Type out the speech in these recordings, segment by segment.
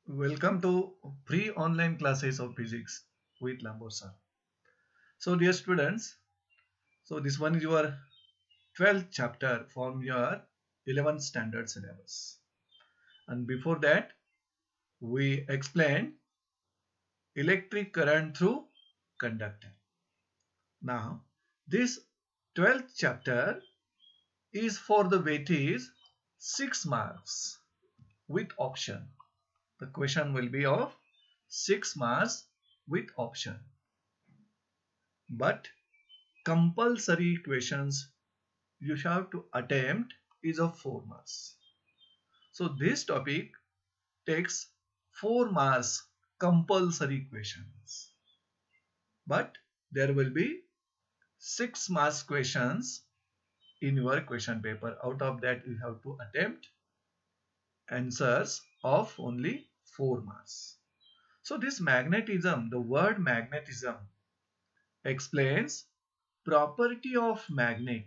Welcome to pre-online classes of physics with Lambo sir. So dear students, so this one is your 12th chapter from your 11th standard syllabus. And before that, we explained electric current through conductor. Now, this 12th chapter is for the weightage 6 marks with option. The question will be of 6 marks with option. But compulsory questions you have to attempt is of 4 marks. So this topic takes 4 marks compulsory questions. But there will be 6 marks questions in your question paper. Out of that you have to attempt answers of only 4 marks. So this magnetism, the word magnetism explains property of magnet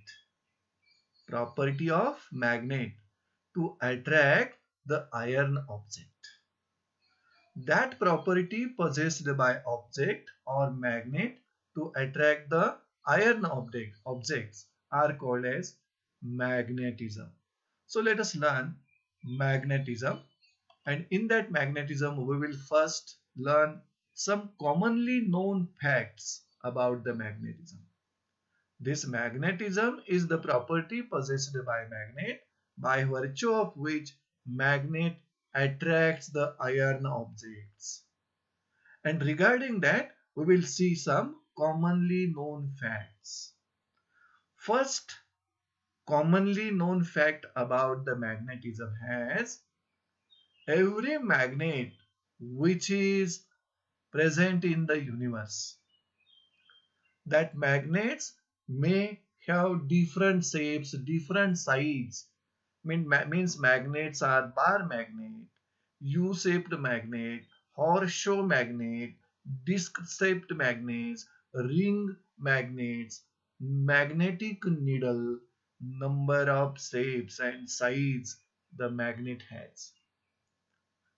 to attract the iron object. That property possessed by object or magnet to attract the iron objects are called as magnetism. So let us learn magnetism, and in that magnetism we will first learn some commonly known facts about the magnetism. This magnetism is the property possessed by magnet by virtue of which magnet attracts the iron objects. And regarding that, we will see some commonly known facts. First commonly known fact about the magnetism has every magnet which is present in the universe, that magnets may have different shapes, different sizes. Means magnets are bar magnet, U-shaped magnet, horseshoe magnet, disc-shaped magnets, ring magnets, magnetic needle, number of shapes and size the magnet has.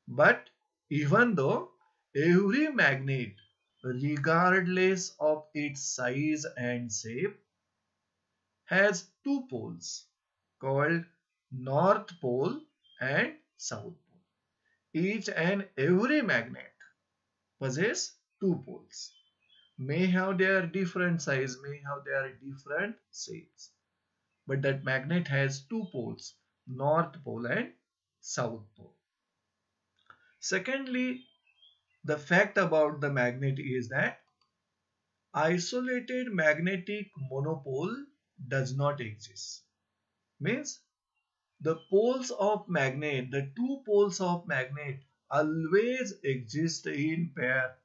But even though every magnet, regardless of its size and shape, has two poles called North Pole and South Pole. Each and every magnet possesses two poles. May have their different size, may have their different shapes. But that magnet has two poles, North Pole and South Pole. Secondly, the fact about the magnet is that isolated magnetic monopole does not exist. Means the poles of magnet, the two poles of magnet always exist in pair.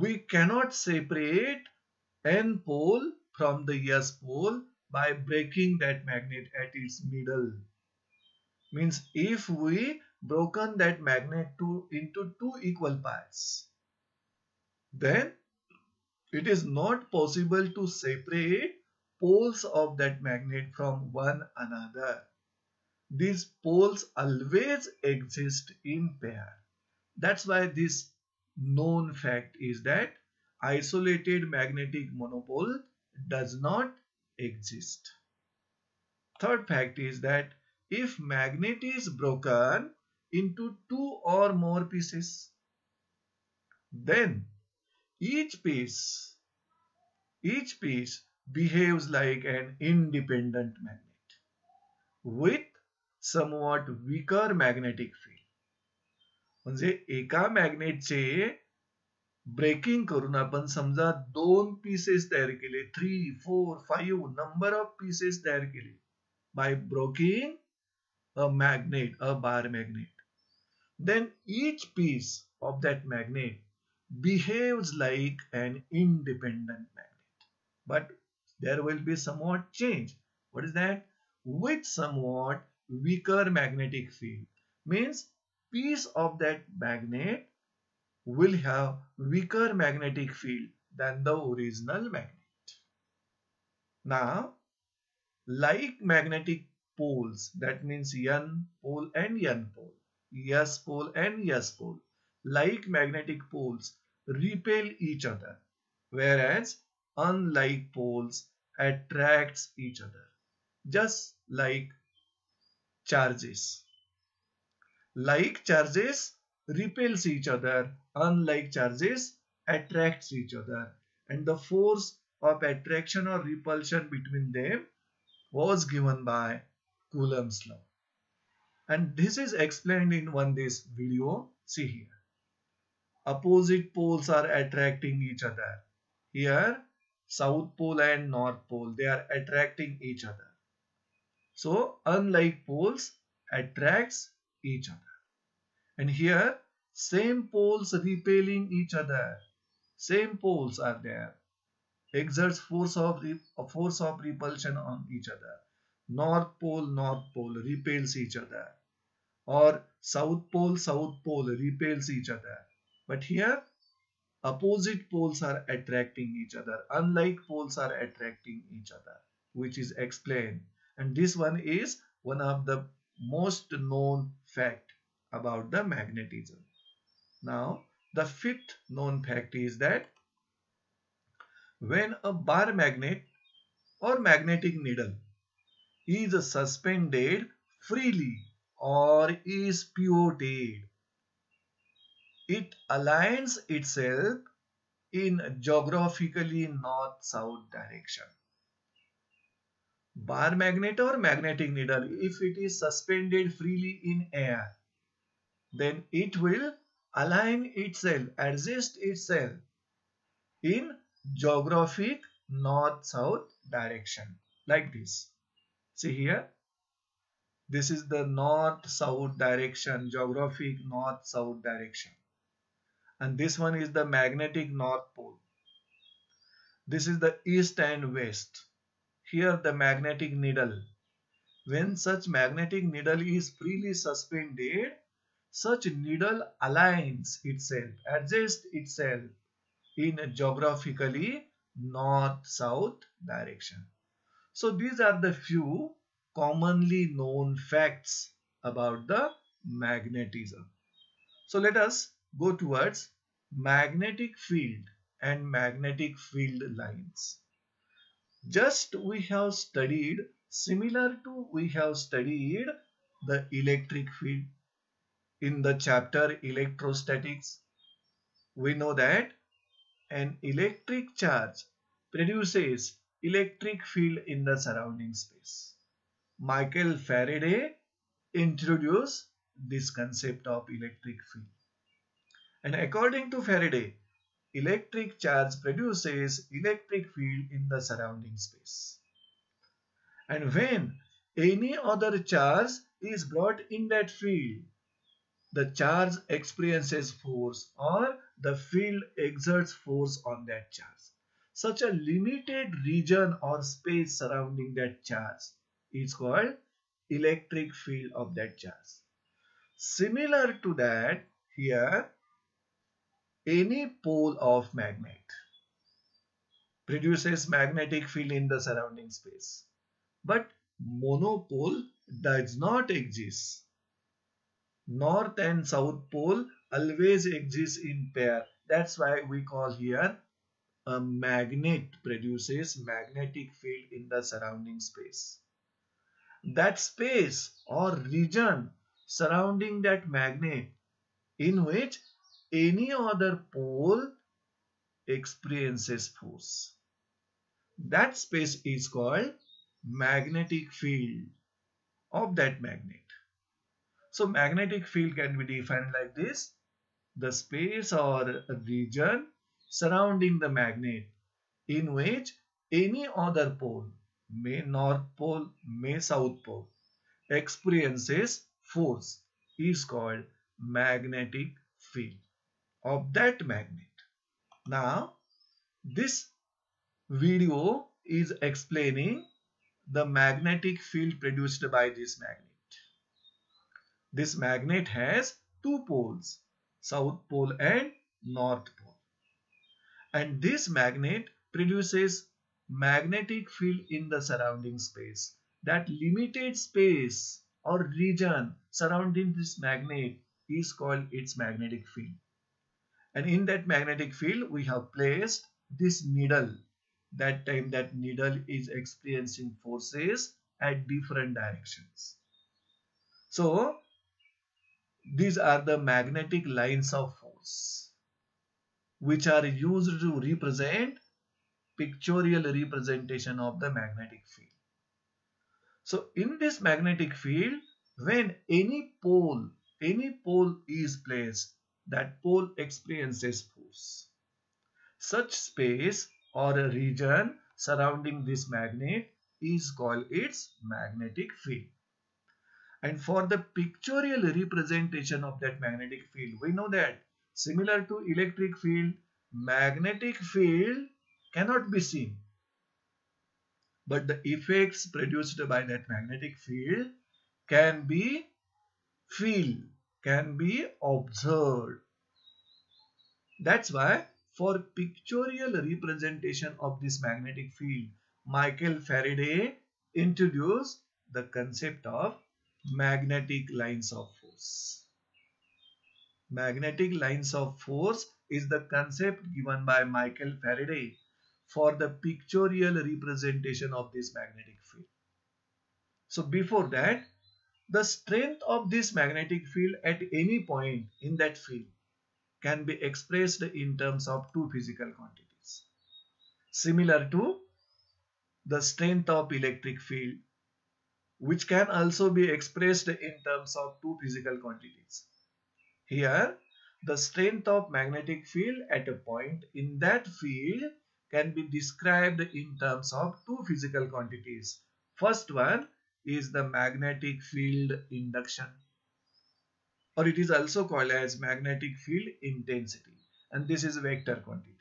We cannot separate N pole from the S pole by breaking that magnet at its middle. Means if we broken that magnet into two equal parts, then it is not possible to separate poles of that magnet from one another. These poles always exist in pair. That's why this known fact is that isolated magnetic monopole does not exist. Third fact is that if magnet is broken into two or more pieces, then each piece behaves like an independent magnet with somewhat weaker magnetic field. म्हणजे एका मॅग्नेटचे breaking करून आपण समजा दोन pieces तयार केले, 3, 4, 5 number of pieces तयार केले by broking a magnet, a bar magnet. Then each piece of that magnet behaves like an independent magnet. But there will be somewhat change. What is that? With somewhat weaker magnetic field. Means piece of that magnet will have weaker magnetic field than the original magnet. Now, like magnetic poles, that means N pole and N pole, yes pole and yes pole, like magnetic poles, repel each other, whereas unlike poles attracts each other, just like charges. Like charges repels each other, unlike charges attracts each other, and the force of attraction or repulsion between them was given by Coulomb's law. And this is explained in this video. See here. Opposite poles are attracting each other. Here, South Pole and North Pole, they are attracting each other. So, unlike poles, attracts each other. And here, same poles repelling each other. Same poles are there. Exerts force of repulsion on each other. North pole repels each other. Or South pole repels each other. But here, opposite poles are attracting each other. Unlike poles are attracting each other, which is explained. And this one is one of the most known fact about the magnetism. Now, the fifth known fact is that when a bar magnet or magnetic needle is suspended freely or is pivoted, it aligns itself in geographically north-south direction. Bar magnet or magnetic needle, if it is suspended freely in air, then it will align itself, adjust itself in geographic north-south direction, like this. See here, this is the north-south direction, geographic north-south direction. And this one is the magnetic north pole. This is the east and west. Here the magnetic needle. When such magnetic needle is freely suspended, such needle aligns itself, adjusts itself in a geographically north-south direction. So these are the few commonly known facts about the magnetism. So let us go towards magnetic field and magnetic field lines. Just we have studied, similar to we have studied the electric field in the chapter electrostatics. We know that an electric charge produces electric field in the surrounding space. Michael Faraday introduced this concept of electric field. And according to Faraday, electric charge produces electric field in the surrounding space. And when any other charge is brought in that field, the charge experiences force or the field exerts force on that charge. Such a limited region or space surrounding that charge is called electric field of that charge. Similar to that, here, any pole of magnet produces magnetic field in the surrounding space. But monopole does not exist. North and South pole always exist in pair. That's why we call here a magnet produces magnetic field in the surrounding space. That space or region surrounding that magnet in which any other pole experiences force. That space is called magnetic field of that magnet. So magnetic field can be defined like this: the space or region surrounding the magnet in which any other pole, may north pole, may south pole, experiences force is called magnetic field of that magnet. Now, this video is explaining the magnetic field produced by this magnet. This magnet has two poles, south pole and north pole. And this magnet produces magnetic field in the surrounding space. That limited space or region surrounding this magnet is called its magnetic field. And in that magnetic field, we have placed this needle. That time that needle is experiencing forces at different directions. So these are the magnetic lines of force which are used to represent pictorial representation of the magnetic field. So in this magnetic field, when any pole is placed, that pole experiences force. Such space or a region surrounding this magnet is called its magnetic field. And for the pictorial representation of that magnetic field, we know that similar to electric field, magnetic field cannot be seen. But the effects produced by that magnetic field can be feel, can be observed. That's why for pictorial representation of this magnetic field, Michael Faraday introduced the concept of magnetic lines of force. Magnetic lines of force is the concept given by Michael Faraday for the pictorial representation of this magnetic field. So before that, the strength of this magnetic field at any point in that field can be expressed in terms of two physical quantities, similar to the strength of electric field, which can also be expressed in terms of two physical quantities. Here, the strength of magnetic field at a point in that field can be described in terms of two physical quantities. First one is the magnetic field induction, or it is also called as magnetic field intensity, and this is a vector quantity.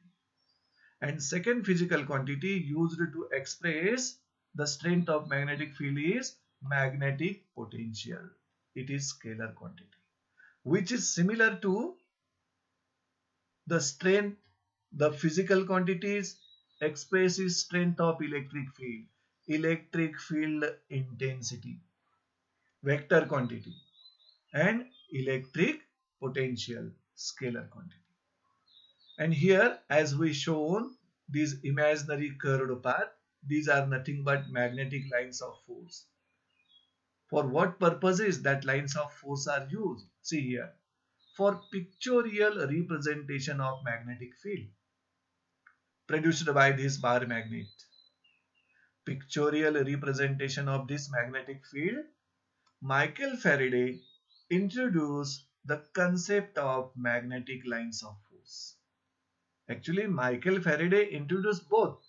And second physical quantity used to express the strength of magnetic field is magnetic potential. It is scalar quantity, which is similar to the strength, the physical quantities expresses strength of electric field intensity, vector quantity, and electric potential, scalar quantity. And here, as we shown, these imaginary curved path, these are nothing but magnetic lines of force. For what purposes that lines of force are used? See here, for pictorial representation of magnetic field produced by this bar magnet. Pictorial representation of this magnetic field, Michael Faraday introduced the concept of magnetic lines of force. Actually, Michael Faraday introduced both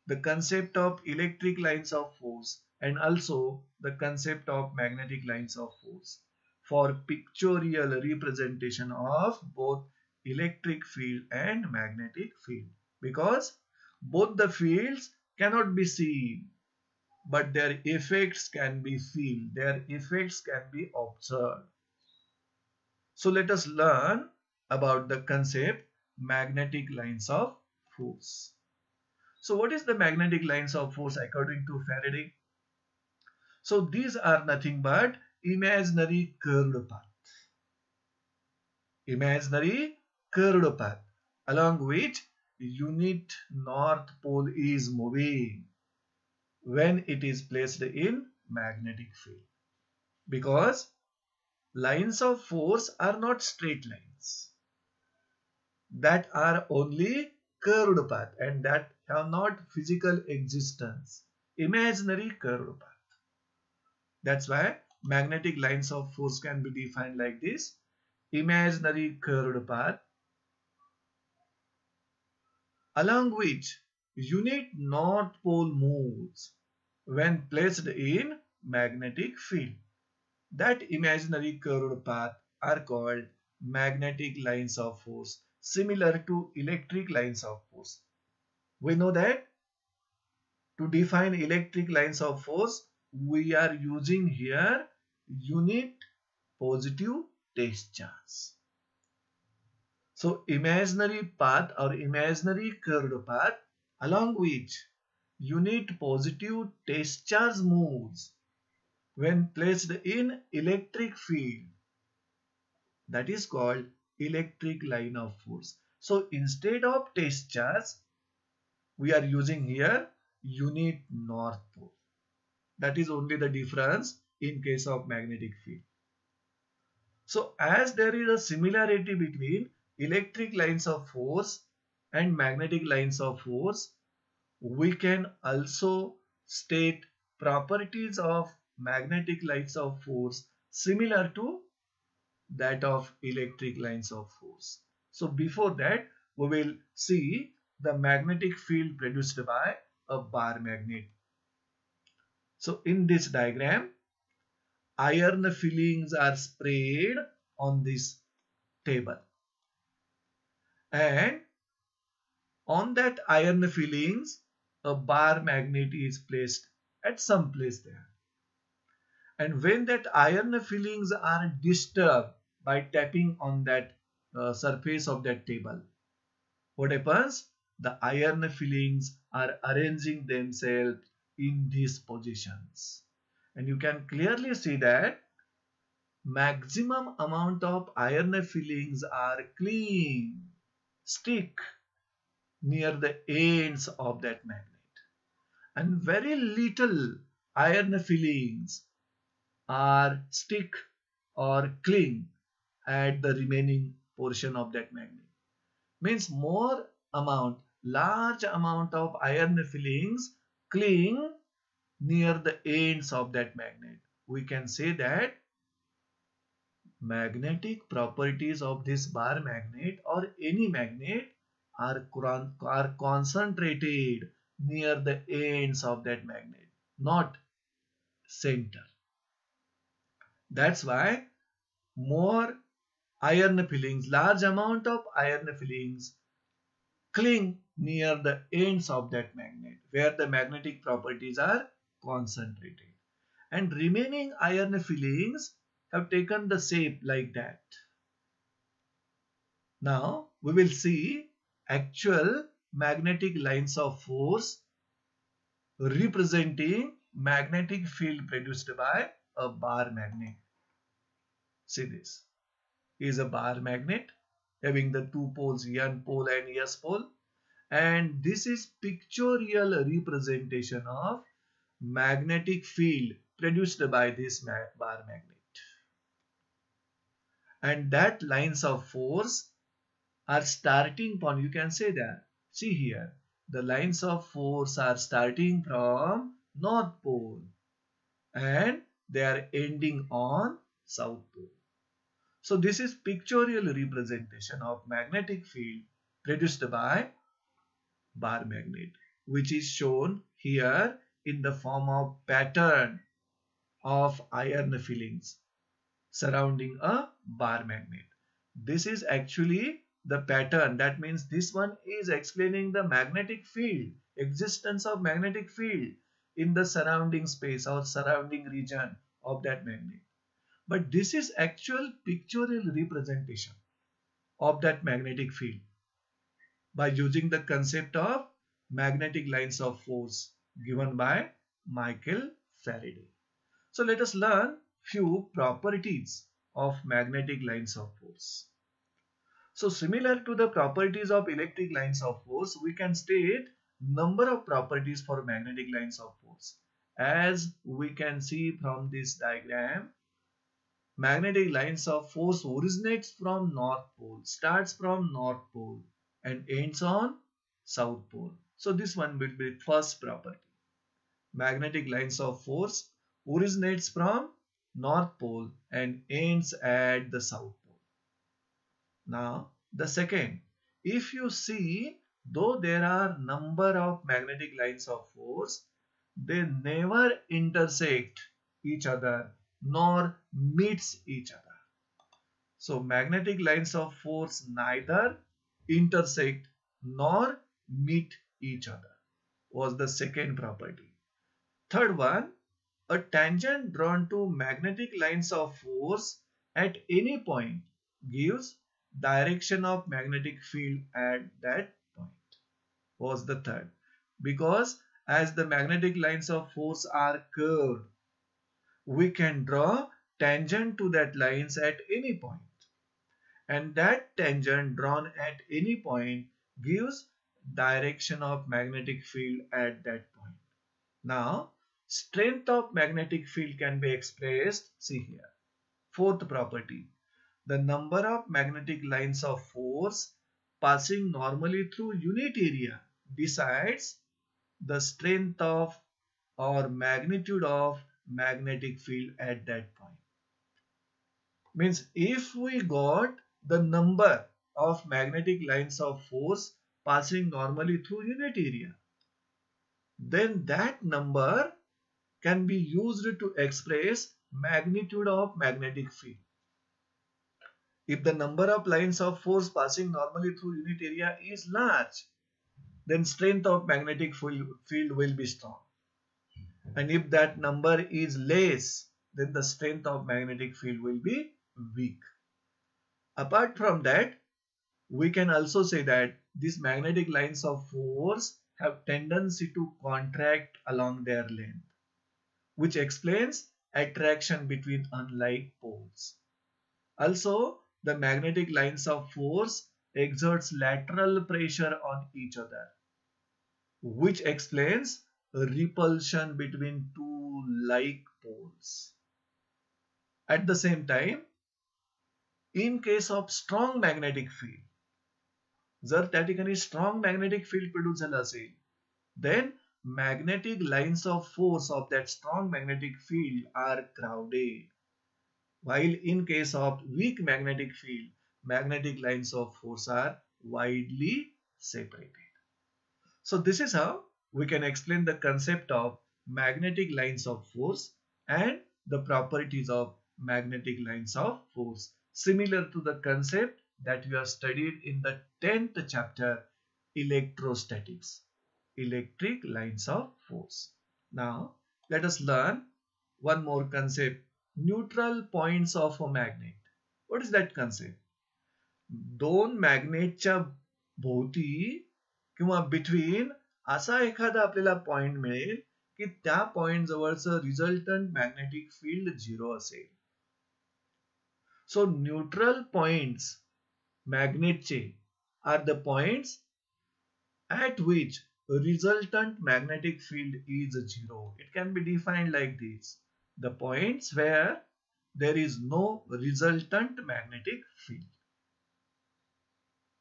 the concept of electric lines of force and also the concept of magnetic lines of force for pictorial representation of both electric field and magnetic field, because both the fields cannot be seen but their effects can be felt, their effects can be observed. So let us learn about the concept magnetic lines of force. So what is the magnetic lines of force according to Faraday? So these are nothing but imaginary curved path. Imaginary curved path along which unit north pole is moving when it is placed in magnetic field. Because lines of force are not straight lines. That are only curved path and that have not physical existence. Imaginary curved path. That's why magnetic lines of force can be defined like this. Imaginary curved path along which unit north pole moves when placed in magnetic field. That imaginary curved path are called magnetic lines of force, similar to electric lines of force. We know that to define electric lines of force, we are using here unit positive test charge. So imaginary path or imaginary curved path along which unit positive test charge moves when placed in electric field, that is called electric line of force. So instead of test charge, we are using here unit north pole. That is only the difference in case of magnetic field. So as there is a similarity between electric lines of force and magnetic lines of force, we can also state properties of magnetic lines of force similar to that of electric lines of force. So before that, we will see the magnetic field produced by a bar magnet. So in this diagram, iron fillings are sprayed on this table, and on that iron fillings a bar magnet is placed at some place there. And when that iron fillings are disturbed by tapping on that surface of that table, what happens? The iron fillings are arranging themselves in these positions. And you can clearly see that maximum amount of iron fillings are clean, stick near the ends of that magnet. And very little iron fillings are stick or cling at the remaining portion of that magnet. Means large amount of iron fillings cling near the ends of that magnet. We can say that magnetic properties of this bar magnet or any magnet are concentrated near the ends of that magnet, not center. That's why more iron fillings, large amount of iron fillings cling near the ends of that magnet where the magnetic properties are concentrated, and remaining iron fillings have taken the shape like that. Now we will see actual magnetic lines of force representing magnetic field produced by a bar magnet. See, this is a bar magnet having the two poles, N pole and S pole, and this is pictorial representation of magnetic field produced by this bar magnet. And that lines of force are starting from, you can say that, see here, the lines of force are starting from North Pole and they are ending on South Pole. So this is pictorial representation of magnetic field produced by bar magnet, which is shown here in the form of pattern of iron fillings surrounding a bar magnet. This is actually the pattern. That means this one is explaining the magnetic field, existence of magnetic field in the surrounding space or surrounding region of that magnet. But this is actual pictorial representation of that magnetic field by using the concept of magnetic lines of force given by Michael Faraday. So let us learn few properties of magnetic lines of force. So similar to the properties of electric lines of force, we can state number of properties for magnetic lines of force. As we can see from this diagram, magnetic lines of force originates from North Pole, starts from North Pole and ends on South Pole. So this one will be first property. Magnetic lines of force originates from North Pole and ends at the South Pole. Now the second, if you see, though there are number of magnetic lines of force, they never intersect each other nor meets each other. So magnetic lines of force neither intersect nor meet each other was the second property. Third one, a tangent drawn to magnetic lines of force at any point gives direction of magnetic field at that point was the third. Because as the magnetic lines of force are curved, we can draw tangent to that lines at any point. And that tangent drawn at any point gives direction of magnetic field at that point. Now, strength of magnetic field can be expressed, see here. Fourth property, the number of magnetic lines of force passing normally through unit area decides the strength of or magnitude of magnetic field at that point. Means if we got the number of magnetic lines of force passing normally through unit area, then that number can be used to express magnitude of magnetic field. If the number of lines of force passing normally through unit area is large, then strength of magnetic field will be strong. And if that number is less, then the strength of magnetic field will be weak. Apart from that, we can also say that these magnetic lines of force have tendency to contract along their length, which explains attraction between unlike poles. Also, the magnetic lines of force exerts lateral pressure on each other, which explains repulsion between two like poles. At the same time, in case of strong magnetic field, जर त्या ठिकाणी strong magnetic field produce झालं असेल, then magnetic lines of force of that strong magnetic field are crowded. While in case of weak magnetic field, magnetic lines of force are widely separated. So this is how we can explain the concept of magnetic lines of force and the properties of magnetic lines of force, similar to the concept that we have studied in the 10th chapter, electrostatics, electric lines of force. Now let us learn one more concept, neutral points of a magnet. What is that concept? दोन मॅग्नेटच्या भोवती किंवा between असा एखादा आपल्याला point मिळेल की त्या point जवळचं रिझल्टंट मॅग्नेटिक फील्ड 0 असेल. सो न्यूट्रल पॉइंट्स मॅग्नेटचे are the points at which resultant magnetic field is 0. It can be defined like this: the points where there is no resultant magnetic field.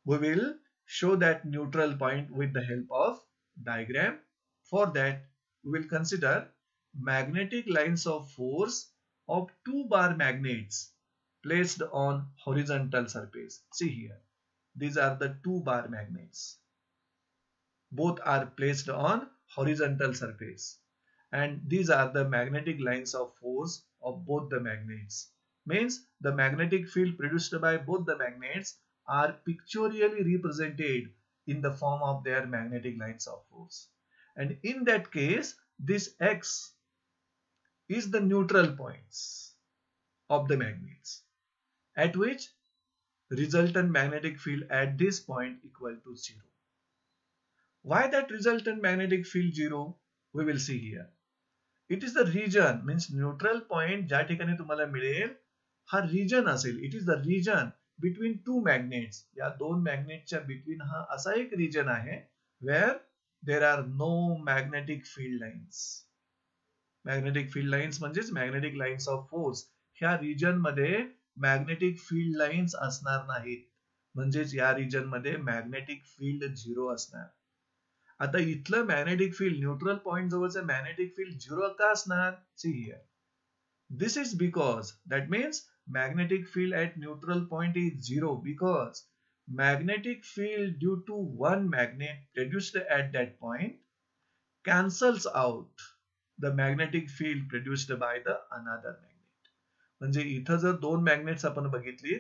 We will show that neutral point with the help of diagram. For that, we will consider magnetic lines of force of two bar magnets placed on horizontal surface. See here, these are the two bar magnets. Both are placed on horizontal surface, and these are the magnetic lines of force of both the magnets. Means the magnetic field produced by both the magnets are pictorially represented in the form of their magnetic lines of force. And in that case, this X is the neutral points of the magnets at which resultant magnetic field at this point equal to 0. Why that resultant magnetic field 0? We will see here. It is the region, means neutral point ज्या ठिकाणी तुम्हाला मिळेल हा region असेल. It is the region between two magnets. या दोन मॅग्नेटच्या between हा असा एक region आहे where there are no magnetic field lines. Magnetic field lines म्हणजेच magnetic lines of force. ह्या region मध्ये magnetic field lines असणार नाहीत. म्हणजेच या region मध्ये magnetic field 0 असणार. आता इथलं मॅग्नेटिक फील्ड न्यूट्रल पॉइंट जवळचं मॅग्नेटिक फील्ड 0 का असणार? See here. This is because that means magnetic field at neutral point is 0 because magnetic field due to one magnet produced at that point cancels out the magnetic field produced by the another magnet. म्हणजे इथं जर दोन magnets आपण बघितली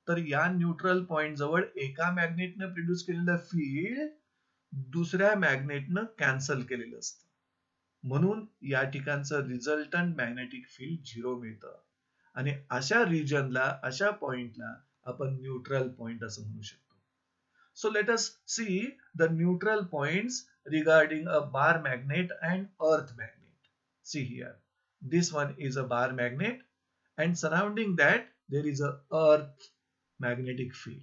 तर या neutral point जवळ एका मॅग्नेटने प्रोड्यूस केलेलं फील्ड दुसऱ्या मॅग्नेटनं कॅन्सल केलेलं असतं. म्हणून या ठिकाणचं रिझल्टंट मॅग्नेटिक फील्ड 0 मिळतं. आणि अशा रिजनला, अशा पॉइंटला आपण न्यूट्रल पॉइंट असं म्हणू शकतो. So let us see the neutral points regarding a bar magnet and earth magnet. See here, This one is a bar magnet, and surrounding that there is a earth magnetic field.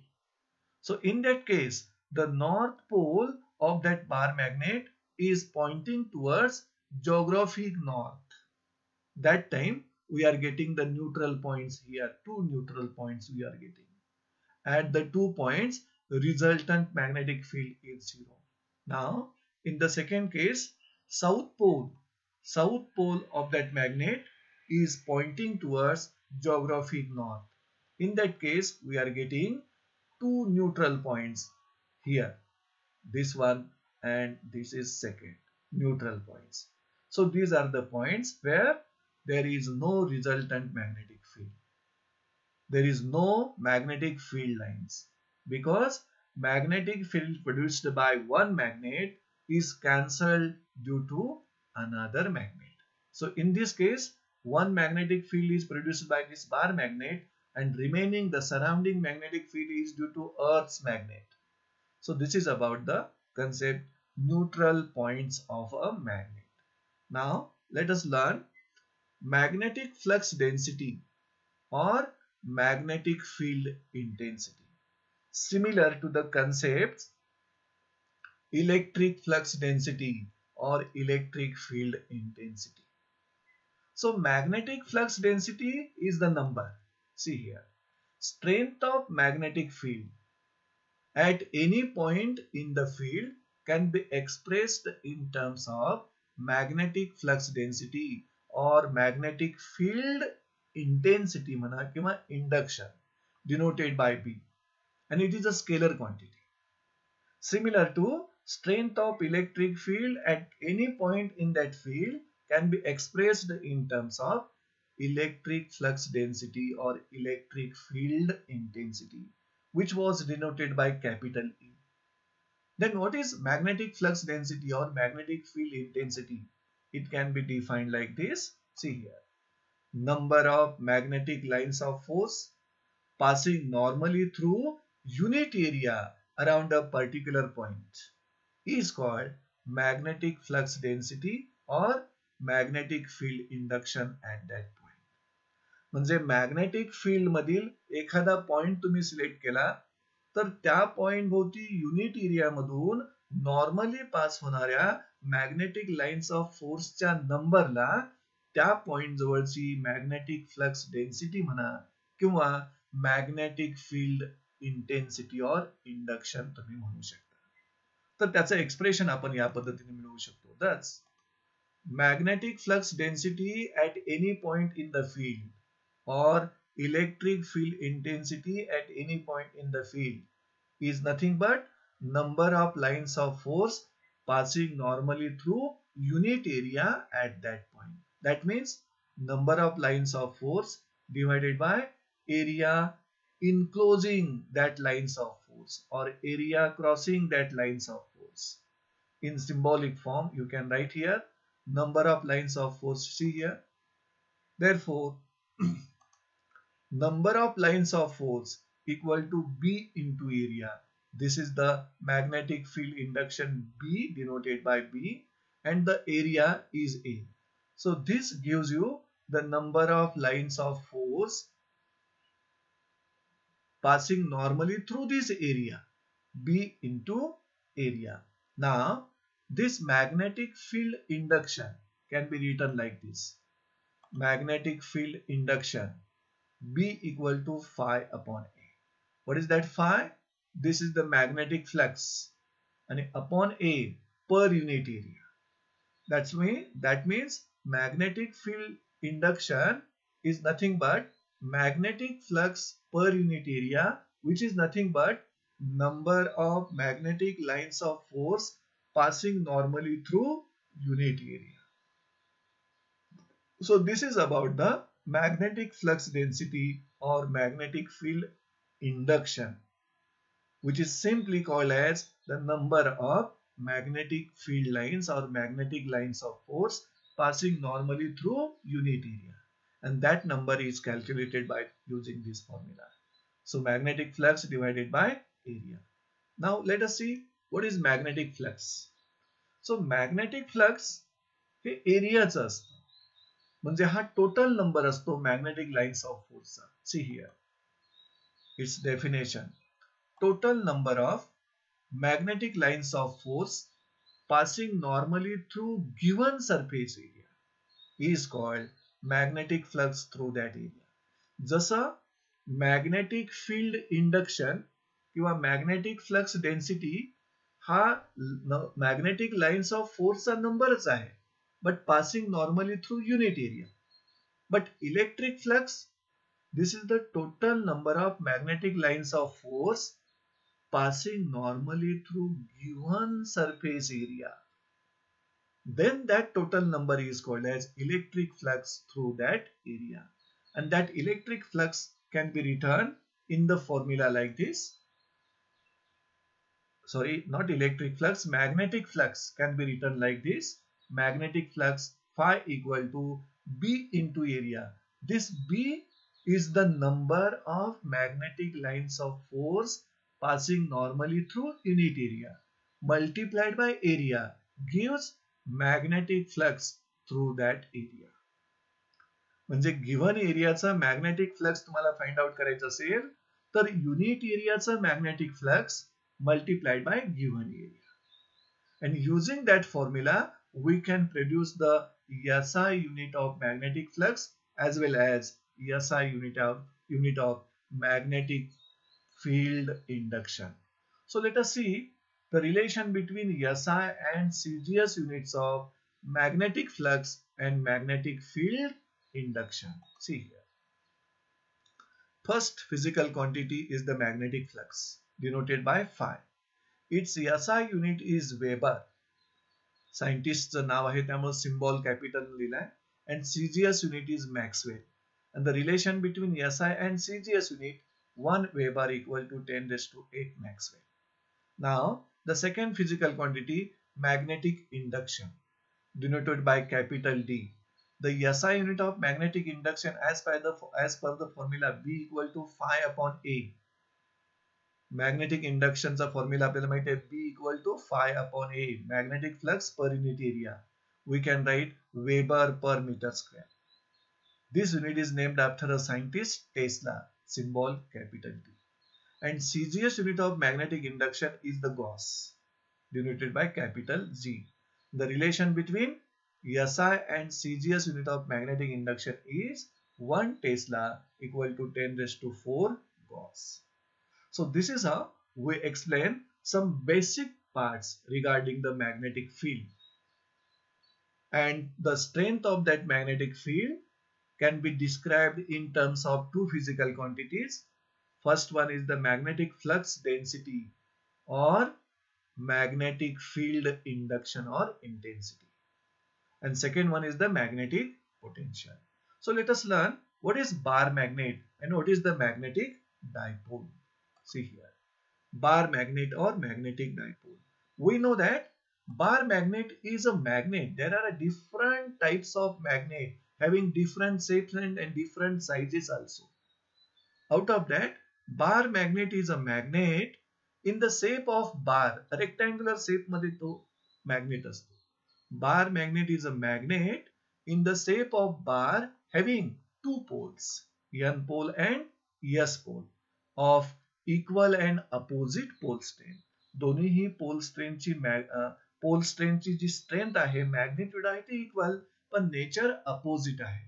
So in that case, the north pole of that bar magnet is pointing towards geographic north. That time we are getting the neutral points here, two neutral points we are getting. At the 2 points, the resultant magnetic field is 0. Now, in the second case, south pole of that magnet is pointing towards geographic north. In that case, we are getting two neutral points here. This one and this is second neutral points. So these are the points where there is no resultant magnetic field. There is no magnetic field lines because magnetic field produced by one magnet is cancelled due to another magnet. So in this case, one magnetic field is produced by this bar magnet and remaining the surrounding magnetic field is due to Earth's magnet. So this is about the concept neutral points of a magnet. Now let us learn magnetic flux density or magnetic field intensity. Similar to the concepts electric flux density or electric field intensity. So magnetic flux density is the number. See here. Strength of magnetic field at any point in the field can be expressed in terms of magnetic flux density or magnetic field intensity म्हणा किंवा induction denoted by B, and it is a scalar quantity. Similar to strength of electric field at any point in that field can be expressed in terms of electric flux density or electric field intensity, which was denoted by capital E. Then what is magnetic flux density or magnetic field intensity? It can be defined like this. See here. Number of magnetic lines of force passing normally through unit area around a particular point is called magnetic flux density or magnetic field induction at that point. म्हणजे magnetic field मधील एखादा point तुम्ही select केला तर त्या point भोवती unit area मधून normally पास होणाऱ्या मॅग्नेटिक लाईन्स ऑफ फोर्सच्या नंबरला त्या पॉइंट जवळची मॅग्नेटिक फ्लक्स डेन्सिटी म्हणा किंवा मॅग्नेटिक फील्ड इंटेन्सिटी और इंडक्शन तुम्ही म्हणू शकता. तर त्याचं एक्सप्रेशन आपण या पद्धतीने मिळवू शकतो. That's magnetic flux density at any point in the field or electric field intensity at any point in the field is nothing but number of lines of force passing normally through unit area at that point. That means number of lines of force divided by area enclosing that lines of force or area crossing that lines of force. In symbolic form you can write here number of lines of force. See here. Therefore, number of lines of force equal to B into area. This is the magnetic field induction B denoted by B and the area is A. So this gives you the number of lines of force passing normally through this area, B into area. Now this magnetic field induction can be written like this. Magnetic field induction B equal to phi upon A. What is that phi? This is the magnetic flux and upon A per unit area. That means magnetic field induction is nothing but magnetic flux per unit area, which is nothing but number of magnetic lines of force passing normally through unit area. So this is about the magnetic flux density or magnetic field induction, which is simply called as the number of magnetic field lines or magnetic lines of force passing normally through unit area, and that number is calculated by using this formula. So magnetic flux divided by area. Now let us see what is magnetic flux. So magnetic flux हे एरियाचं असतं. म्हणजे हा total number असतो magnetic lines of फोर्सचा. See here its definition. Total number of magnetic lines of force passing normally through given surface area is called magnetic flux through that area. जसं magnetic field induction किंवा magnetic flux density हा magnetic lines of फोर्सचा नंबरच आहे, but passing normally through unit area. But electric flux, this is the total number of magnetic lines of force passing normally through given surface area. Then that total number is called as electric flux through that area. And that electric flux can be written in the formula like this. Sorry, not electric flux, magnetic flux can be written like this. Magnetic flux phi equal to B into area. This B is the number of magnetic lines of force passing normally through unit area multiplied by area gives magnetic flux through that area. म्हणजे given एरियाचा magnetic flux तुम्हाला find out करायचा असेल तर unit एरियाचा magnetic flux multiplied by given area. And using that formula, we can produce the SI unit of magnetic flux as well as SI unit of magnetic field induction. So let us see the relation between SI and CGS units of magnetic flux and magnetic field induction. See here. First physical quantity is the magnetic flux, denoted by phi. Its SI unit is Weber. सायंटिस्टचं नाव आहे त्यामुळे symbol capital लिहिलाय. And CGS unit is Maxwell. And the relation between SI and CGS unit, 1 Weber equal to 10 raised to 8 Maxwell. Now, the second physical quantity, magnetic induction, denoted by capital D. The SI unit of magnetic induction as per the formula B equal to phi upon A. Magnetic इंडक्शनचा formula आपल्याला माहिती आहे, B equal to phi upon A, magnetic flux per unit area. We can write weber per metre square. This unit is named after a scientist Tesla, symbol capital T. And CGS unit of magnetic induction is the gauss, denoted by capital G. The relation between SI and CGS unit of magnetic induction is 1 Tesla equal to 10 raised to 4 Gauss. So this is how we explain some basic parts regarding the magnetic field. And the strength of that magnetic field can be described in terms of two physical quantities. First one is the magnetic flux density or magnetic field induction or intensity. And second one is the magnetic potential. So let us learn what is bar magnet and what is the magnetic dipole. See here, bar magnet or magnetic dipole. We know that bar magnet is a magnet. There are different types of magnet having different shapes and different sizes also. Out of that, bar magnet is a magnet in the shape of bar, rectangular shape मध्ये तो magnet असतो. Bar magnet is a magnet in the shape of bar having two poles, N pole and S pole, of equal and opposite pole strength. दोन्हीही pole strength ची जी strength आहे, magnitude आहे ती equal पण nature opposite आहे.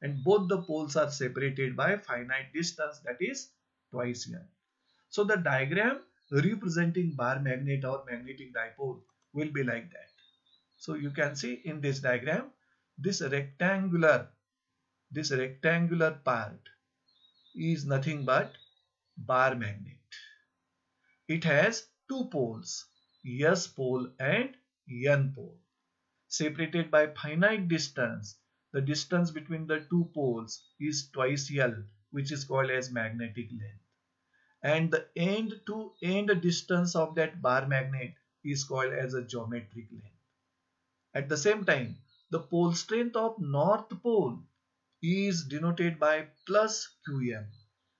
And both the poles are separated by finite distance, that is twice N. So the diagram representing bar magnet or magnetic dipole will be like that. So you can see in this diagram, this rectangular part is nothing but bar magnet. It has two poles, S pole and N pole, separated by finite distance. The distance between the two poles is twice L, which is called as magnetic length. And the end to end distance of that bar magnet is called as a geometric length. At the same time, the pole strength of north pole is denoted by plus Qm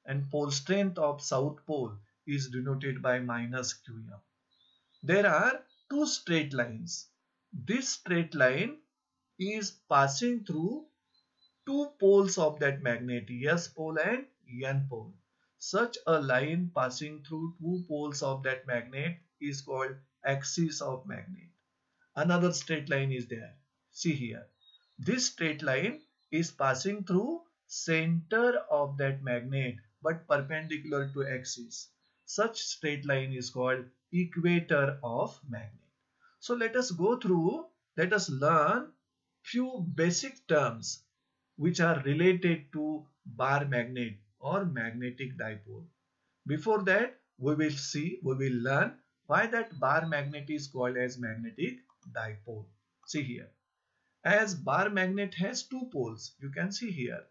and pole strength of south pole is denoted by minus Qm. There are two straight lines. This straight line is passing through two poles of that magnet, S pole and N pole. Such a line passing through two poles of that magnet is called axis of magnet. Another straight line is there. See here. This straight line is passing through center of that magnet but perpendicular to axis. Such straight line is called equator of magnet. So let us learn few basic terms which are related to bar magnet or magnetic dipole. Before that, we will learn why that bar magnet is called as magnetic dipole. See here. As bar magnet has two poles, you can see here,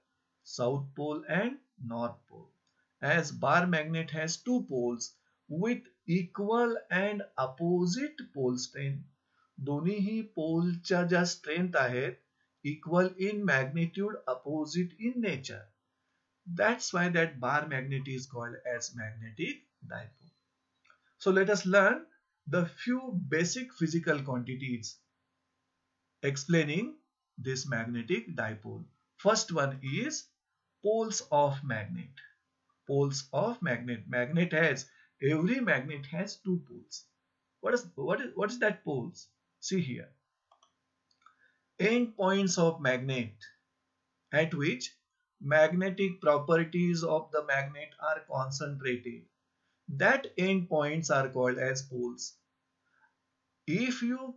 south pole and north pole. As bar magnet has two poles with equal and opposite pole strength, दोन्हीही पोलच्या ज्या strength आहेत, equal in magnitude, opposite in nature. That's why that bar magnet is called as magnetic dipole. So let us learn the few basic physical quantities explaining this magnetic dipole. First one is poles of magnet. Poles of magnet. Every magnet has two poles. What is that poles? See here. End points of magnet at which magnetic properties of the magnet are concentrated. That end points are called as poles. If you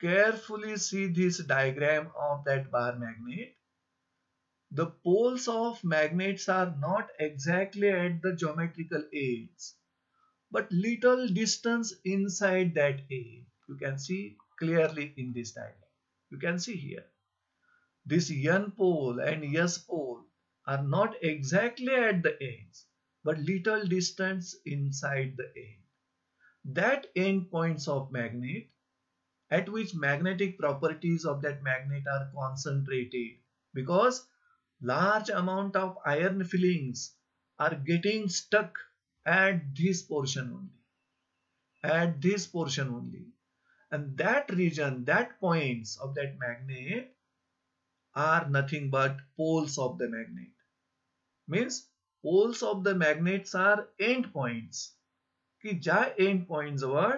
carefully see this diagram of that bar magnet, the poles of magnets are not exactly at the geometrical ends, but little distance inside that edge. You can see clearly in this diagram. You can see here. This N pole and S pole are not exactly at the ends, but little distance inside the end. That end points of magnet at which magnetic properties of that magnet are concentrated, because large amount of iron fillings are getting stuck at this portion only. And that region, that points of that magnet are nothing but poles of the magnet. Means poles of the magnets are end points, की ज्या end point जवळ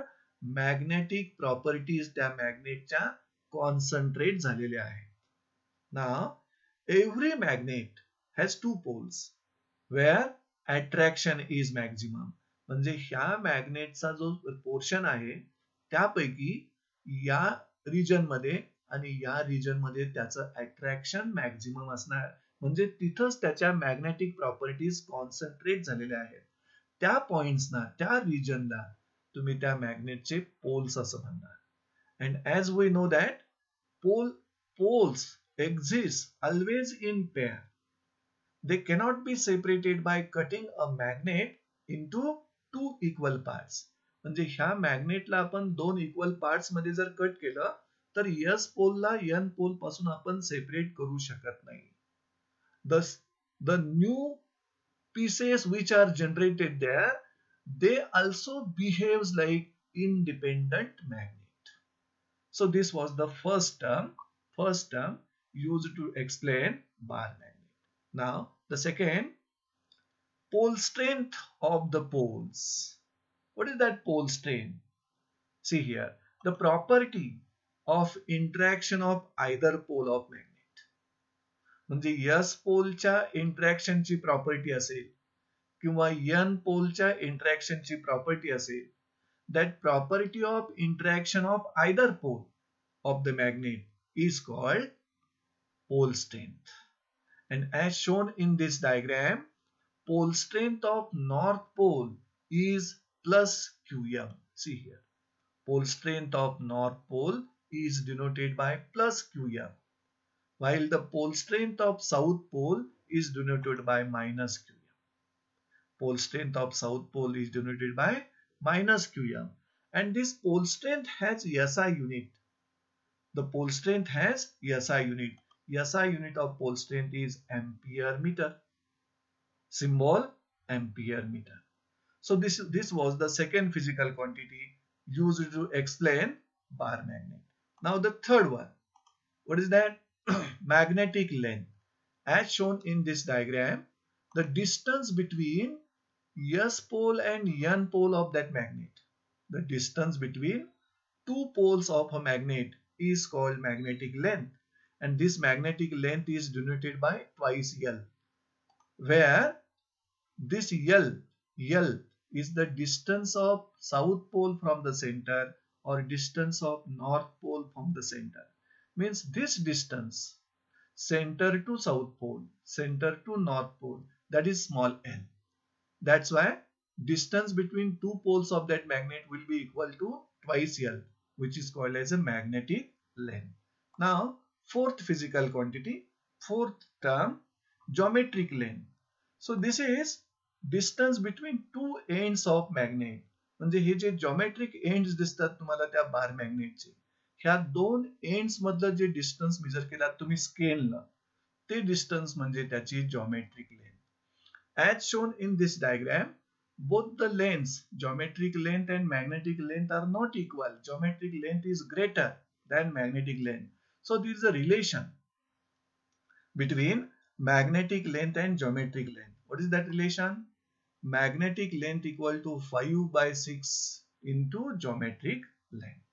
magnetic properties त्या मॅग्नेटच्या concentrate झालेल्या आहेत. Now every magnet has two poles where attraction is maximum. म्हणजे ह्या मॅग्नेटचा जो पोर्शन आहे त्यापैकी या रिजन मध्ये आणि या रिजन मध्ये त्याचं अट्रॅक्शन मॅक्झिमम असणार. म्हणजे तिथंच त्याच्या मॅग्नेटिक प्रॉपर्टीज कॉन्सन्ट्रेट झालेल्या आहेत. त्या पॉइंट्सना, त्या रिजनला तुम्ही त्या मॅग्नेटचे पोल्स असं म्हणणार. And as we know that poles exist always in pair. They cannot be separated by cutting a magnet into two equal parts. म्हणजे ह्या मॅग्नेटला आपण दोन इक्वल पार्ट्स मध्ये जर कट केलं तर एस पोलला एन पोल पासून आपण सेपरेट करू शकत नाही. The new pieces which are generated there, they also behaves like independent magnet. So this was the first term used to explain bar magnet. Now the second, pole strength of the poles. What is that pole strength? See here, the property of interaction of either pole of magnet. म्हणजे S पोलच्या इंटरॅक्शनची property असेल किंवा N पोलच्या इंटरॅक्शनची property असेल, that property of interaction of either pole of the magnet is called pole strength. And as shown in this diagram, pole strength of north pole is plus Qm. See here, pole strength of north pole is denoted by plus Qm, while the pole strength of south pole is denoted by minus Qm. Pole strength of south pole is denoted by minus Qm, and this pole strength has SI unit. The pole strength has SI unit. SI unit of pole strength is ampere meter. Symbol ampere meter. So this was the second physical quantity used to explain bar magnet. Now the third one, what is that? Magnetic length. As shown in this diagram, the distance between S pole and N pole of that magnet, the distance between two poles of a magnet is called magnetic length, and this magnetic length is denoted by twice L, where this L is the distance of south pole from the center or distance of north pole from the center. Means this distance center to south pole, center to north pole, that is small l. That's why distance between two poles of that magnet will be equal to twice L, which is called as a magnetic length. Now, fourth physical quantity, fourth term, geometric length. So this is distance between two ends of magnet. म्हणजे हे जे geometric ends दिसतात तुम्हाला त्या बार मॅग्नेटचे, ह्या दोन ends मधलं जे distance major केला तुम्ही स्केलनं, ते डिस्टन्स म्हणजे त्याची geometric length. As shown in this diagram, both the lengths, geometric length and magnetic length, are not equal. Geometric length is greater than magnetic length. So there is a relation between magnetic length and geometric length. What is that relation? Magnetic length equal to 5 by 6 into geometric length.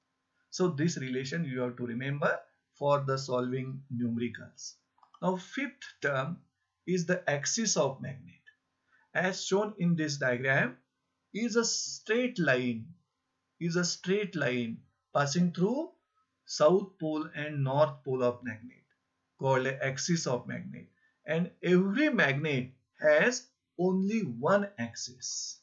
So this relation you have to remember for the solving numericals. Now fifth term is the axis of magnet. As shown in this diagram, is a straight line passing through south pole and north pole of magnet, called axis of magnet. And every magnet has only one axis.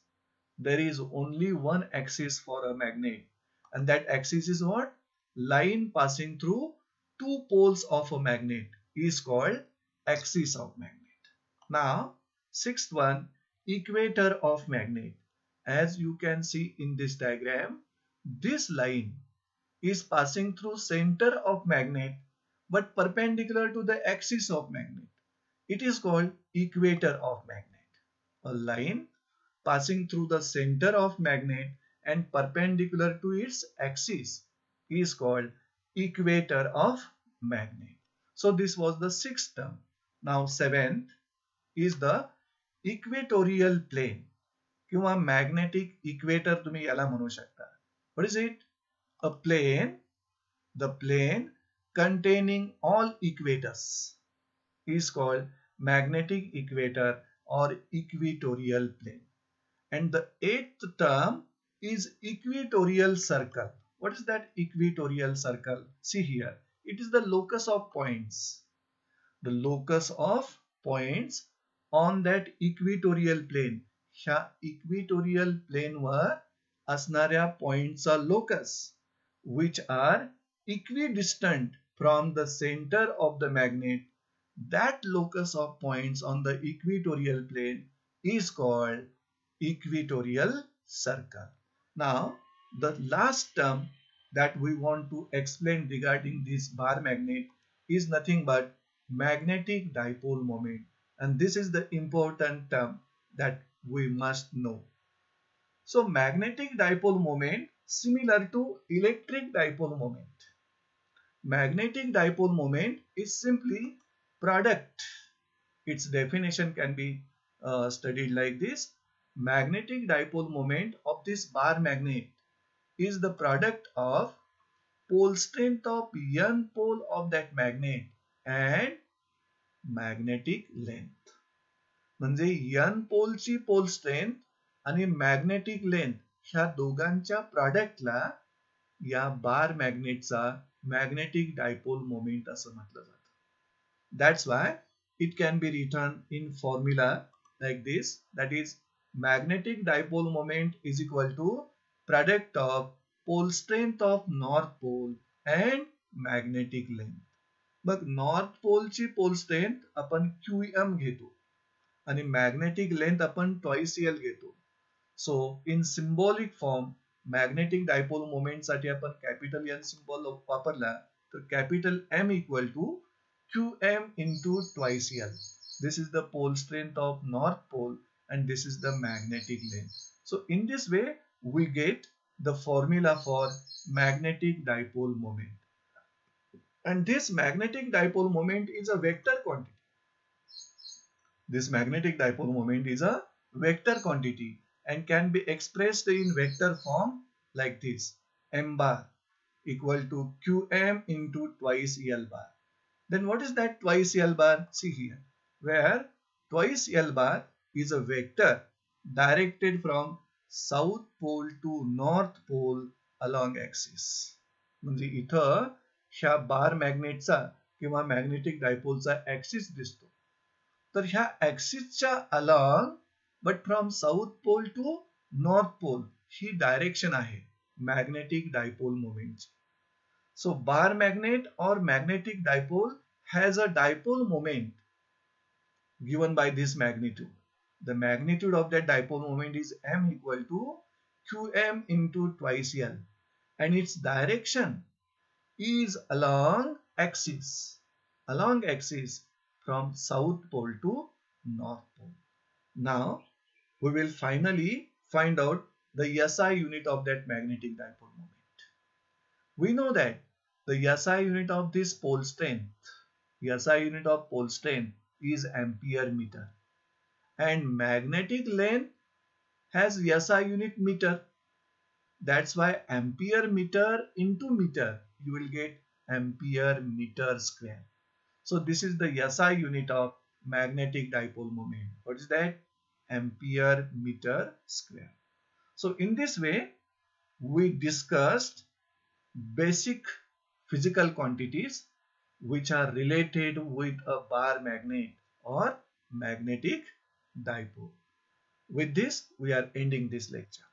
There is only one axis for a magnet, and that axis is what? Line passing through two poles of a magnet is called axis of magnet. Now, sixth one, equator of magnet. As you can see in this diagram, this line is passing through center of magnet but perpendicular to the axis of magnet. It is called equator of magnet. A line passing through the center of magnet and perpendicular to its axis is called equator of magnet. So this was the sixth term. Now seventh is the equatorial plane किंवा magnetic equator तुम्ही याला म्हणू शकता. What is it? A plane, the plane containing all equators is called magnetic equator or equatorial plane. And the eighth term is equatorial circle. What is that equatorial circle? See here, it is the locus of points. The locus of points on that equatorial plane. ह्या equatorial plane वर असणाऱ्या पॉइंटचा locus, which are equidistant from the center of the magnet, that locus of points on the equatorial plane is called equatorial circle. Now, the last term that we want to explain regarding this bar magnet is nothing but magnetic dipole moment. And this is the important term that we must know. So, magnetic dipole moment similar to electric dipole moment. Magnetic dipole moment is simply product. Its definition can be studied like this. Magnetic dipole moment of this bar magnet is the product of pole strength of N pole of that magnet and magnetic length. म्हणजे N पोलची pole strength आणि magnetic length ह्या दोघांच्या प्रॉडक्टला या बार मॅग्नेटचा magnetic dipole moment असं म्हटलं जातं. That's why it can be written in formula like this, that is magnetic dipole moment is equal to product of pole strength of north pole and magnetic length. मग north पोलची pole strength आपण QM घेतो आणि magnetic length आपण twice L घेतो. So in symbolic form magnetic dipole moment साठी आपण capital N सिम्बॉल वापरला तर capital M equal to QM into twice L. This is the pole strength of north pole and this is the magnetic length. So in this way we get the formula for magnetic dipole moment. And this magnetic dipole moment is a vector quantity. This magnetic dipole moment is a vector quantity and can be expressed in vector form like this. M bar equal to Qm into twice L bar. Then what is that twice L bar? See here, where twice L bar is a vector directed from south pole to north pole along axis. म्हणजे इथं ह्या बार मॅग्नेटचा किंवा magnetic डायपोलचा axis दिसतो. तर ह्या ऍक्सिसच्या along but from south pole to north pole ही direction आहे मॅग्नेटिक डायपोल मोमेंटची. So bar magnet or magnetic dipole has a dipole moment given by this magnitude. The magnitude of that dipole moment is m equal to qm into twice L, and its direction is along axis from south pole to north pole. Now we will finally find out the SI unit of that magnetic dipole moment. We know that the SI unit of this pole strength, SI unit of pole strength is ampere meter, and magnetic length has SI unit meter. That's why ampere meter into meter, you will get ampere meter square. So this is the SI unit of magnetic dipole moment. What is that? Ampere meter square. So in this way, we discussed basic physical quantities which are related with a bar magnet or magnetic dipole. With this, we are ending this lecture.